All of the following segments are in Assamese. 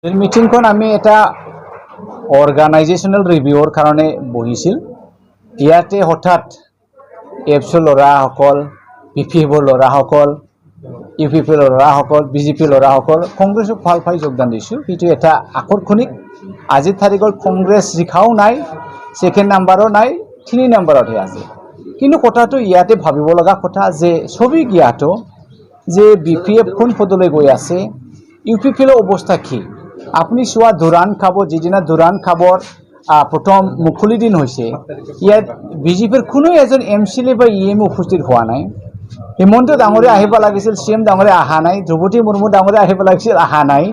এই মিটিংখন আমি এটা অৰ্গানাইজেশ্যনেল ৰিভিউৰ কাৰণে বহিছিল। ইয়াতে হঠাৎ এফছৰ ল'ৰাসকল, পিপিএফৰ ল'ৰাসকল, ইউপিপিৰ ল'ৰাসকল, বিজেপিৰ ল'ৰাসকল কংগ্ৰেছক ভাল পাই যোগদান দিছোঁ। সেইটো এটা আকৰ্ষণিক। আজিৰ তাৰিখত কংগ্ৰেছ জিকাও নাই, ছেকেণ্ড নাম্বাৰো নাই, 3 নম্বৰতহে আছে। কিন্তু কথাটো ইয়াতে ভাবিব লগা কথা যে ছবি জ্ঞাত যে বিপিএফ কোন পদলৈ গৈ আছে, ইউপিপিৰ অৱস্থা কি। আপুনি চোৱা দুৰাণ খাব, যিদিনা দুৰাণ খাবৰ প্ৰথম মুকলি দিন হৈছে, ইয়াত বিজেপিৰ কোনো এজন MCLA বা EM উপস্থিত হোৱা নাই। হিমন্ত ডাঙৰীয়া আহিব লাগিছিল, CM ডাঙৰীয়া অহা নাই, দ্ৰৌপদী মুৰ্মু ডাঙৰীয়া আহিব লাগিছিল, অহা নাই।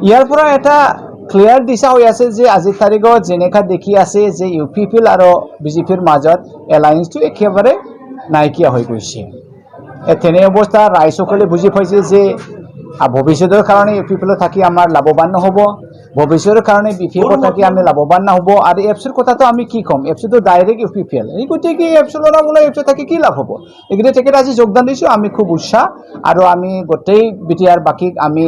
ইয়াৰ পৰা এটা ক্লিয়াৰ দিশা হৈ আছে যে আজিৰ তাৰিখত যেনেকা দেখি আছে যে ইউপিপি আৰু বিজেপিৰ মাজত এলায়েন্সটো একেবাৰে নাইকিয়া হৈ গৈছে। তেনে অৱস্থা ৰাইজসকলে বুজি পাইছে যে ভৱিষ্যতৰ কাৰণে ইউপিপিলৈ থাকি আমাৰ লাভৱান নহ'ব, ভৱিষ্যতৰ কাৰণে বিপিএফত থাকি আমি লাভৱান নহ'ব। আৰু এফচিৰ কথাটো আমি কি ক'ম, এফচিটো ডাইৰেক্ট ইউপিপিএল। এই গতিকে এফচি ল'ৰা বোলে এফচি থাকি কি লাভ হ'ব। এইকেইটা তেখেত আজি যোগদান দিছোঁ, আমি খুব উৎসাহ। আৰু আমি গোটেই বিটিআৰ বাকীক আমি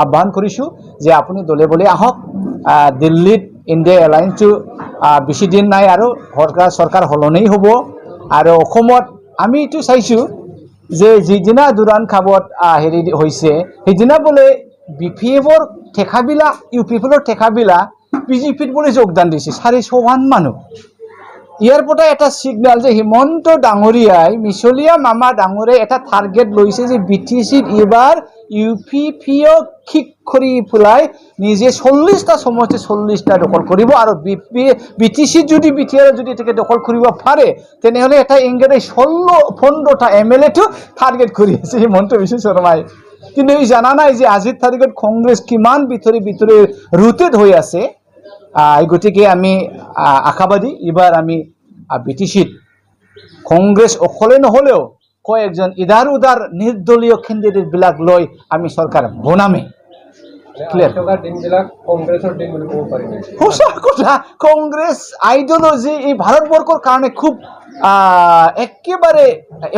আহ্বান কৰিছোঁ যে আপুনি দলে বলে আহক। দিল্লীত ইণ্ডিয়া এলায়েন্সটো বেছি দিন নাই আৰু চৰকাৰ সলনি হ'ব। আৰু অসমত আমি এইটো চাইছোঁ যে যিদিনা দুৰাণ খাবত হেৰি হৈছে, সেইদিনা বোলে বিপিএফৰ ঠেকাবিলাক, ইউপিপিৰ ঠেকাবিলাক বিজেপিত বোলে যোগদান দিছে 400 মানুহ। ইয়াৰ পৰা এটা ছিগনেল যে হিমন্ত ডাঙৰীয়াই, মিছলীয়া মামা ডাঙৰীয়াই এটা টাৰ্গেট লৈছে যে BTCত এইবাৰ ইউপিপিক ঠিক কৰি পেলাই নিজে 40টা সমষ্টি 40টা দখল কৰিব। আৰু BTCত যদি বিটিআৰ যদি তেখেত দখল কৰিব পাৰে, তেনেহ'লে এটা ইংগেৰে 15টা MLAটো টাৰ্গেট কৰি আছে হিমন্ত বিশ্ব শৰ্মাই। কিন্তু এই জানা নাই যে আজিৰ তাৰিখত কংগ্ৰেছ কিমান ভিতৰি ৰুটেড হৈ আছে। গতিকে আমি আশাবাদী এইবাৰ আমি BTCত কংগ্ৰেছ অকলে নহ'লেও কয়েকজন ইদাৰ উদাৰ নিৰ্দলীয় কেণ্ডিডেটবিলাক লৈ আমি চৰকাৰ বনামে। সঁচা কথা, কংগ্ৰেছ আইডিঅলজি এই ভাৰতবৰ্ষৰ কাৰণে খুব একেবাৰে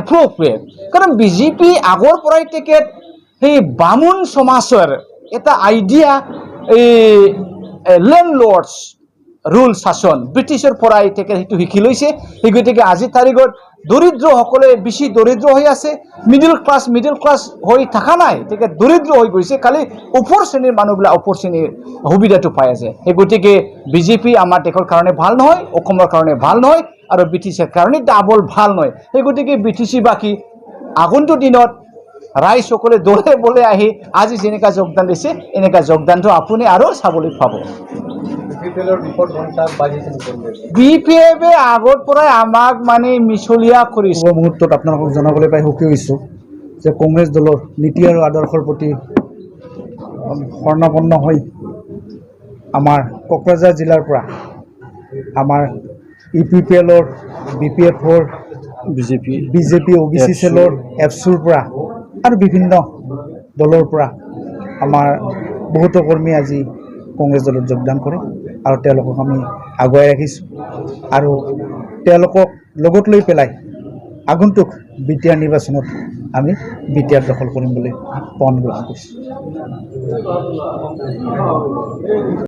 এপ্ৰপ্ৰিয়েট। কাৰণ বিজেপি আগৰ পৰাই তেখেত সেই বামুণ সমাজৰ এটা আইডিয়া, এই লেণ্ডলৰ্ডছ ৰুল শাসন ব্ৰিটিছৰ পৰাই তেখেত সেইটো শিকি লৈছে। সেই গতিকে আজিৰ তাৰিখত দৰিদ্ৰসকলে বেছি দৰিদ্ৰ হৈ আছে, মিডিল ক্লাছ হৈ থকা নাই, তেখেত দৰিদ্ৰ হৈ গৈছে। খালি ওপৰ শ্ৰেণীৰ মানুহবিলাক ওপৰ শ্ৰেণীৰ সুবিধাটো পাই আছে। সেই গতিকে বিজেপি আমাৰ দেশৰ কাৰণে ভাল নহয়, অসমৰ কাৰণে ভাল নহয়, আৰু BTCৰ কাৰণে ডাবল ভাল নহয়। সেই গতিকে BTC বাকী আগন্তুক দিনত ৰাইজসকলে দলে বলে আহি আজি যেনেকা যোগদান দিছে, এনেকা যোগদানটো আপুনি আৰু চাবলৈ পাব। বিপিএফে আগৰ পৰাই আমাক মানে মিছলীয়া কৰিছে। মুহূৰ্তত আপোনালোকক জনাবলৈ পাই সুখী হৈছোঁ যে কংগ্ৰেছ দলৰ নীতি আৰু আদৰ্শৰ প্ৰতি শৰণাপন্ন হৈ আমাৰ কোকৰাঝাৰ জিলাৰ পৰা আমাৰ ইউপিপিএলৰ, BPFৰ, বিজেপি OBC চেলৰ, এফচুৰ পৰা আৰু বিভিন্ন দলৰ পৰা আমাৰ বহুতো কৰ্মী আজি কংগ্ৰেছ দলত যোগদান কৰে। আৰু তেওঁলোকক আমি আগুৱাই ৰাখিছোঁ আৰু তেওঁলোকক লগত লৈ পেলাই আগন্তুক বিটিআৰ নিৰ্বাচনত আমি বিটিআৰ দখল কৰিম বুলি পণ গ্ৰহণ কৰিছোঁ।